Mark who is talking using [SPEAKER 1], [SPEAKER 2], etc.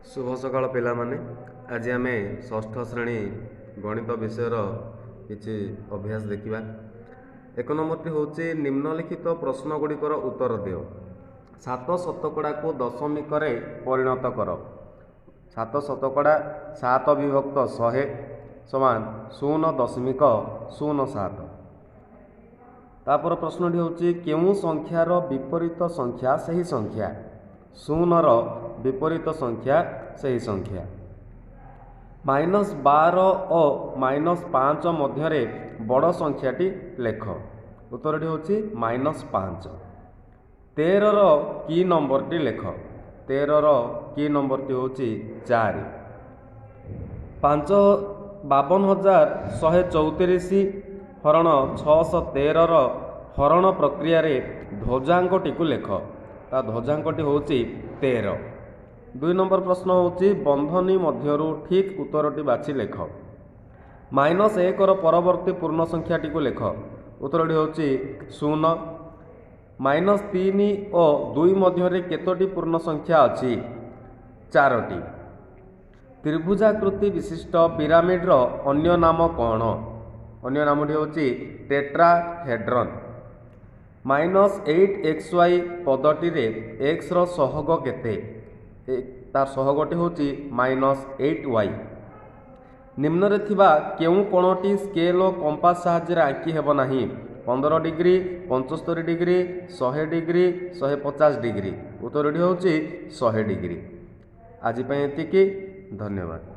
[SPEAKER 1] शुभ सकाळ पिलामाने आज आम षष्ठ श्रेणी गणित विषयर किसी अभ्यास देखा। एक नंबर हूँ निम्नलिखित प्रश्न गुड़िकर उत्तर दियो। 7 शतकड़ा को दशमिक परिणत कर। 7 शतकड़ा 7 विभक्त 100 समान 0.07। तापर प्रश्नटी हूँ केउं संख्यार विपरीत संख्या सही संख्या। 0 विपरीत संख्या सही संख्या। -12 और -5 मध्य बड़ संख्याटी लेख। उत्तरटी हूँ -5। 13 की नंबरटी लेख। 13 की नंबरटी हूँ 4। 52,134 हरण 613 हरण प्रक्रिया ध्वजांकटी को लेख। ता ध्वजांकटी हूँ 13। 2 नंबर प्रश्न हूँ बंधनी मध्यरु ठीक उत्तरटी बाछि लेख। -1 परवर्ती पूर्ण संख्याटी को लेख। उत्तरटी हूँ 0। -3 और 2 मध्य केतोटी पूर्ण संख्या अच्छी 4टी। त्रिभुजाकृति विशिष्ट पिरामिड अन्य नाम कौन। अन्य नामटी हूँ टेट्राहेड्रन। -8xy पदटी x सहग केते। तार सहगटी हूँ -8y। निम्न थिबा केउं कोणटी स्केल और कंपास साहाय्य आंकी हेब नाही। 15 डिग्री 75 डिग्री 100 डिग्री 150 डिग्री। उत्तरटी हूँ 100 डिग्री। आज एतिकी। धन्यवाद।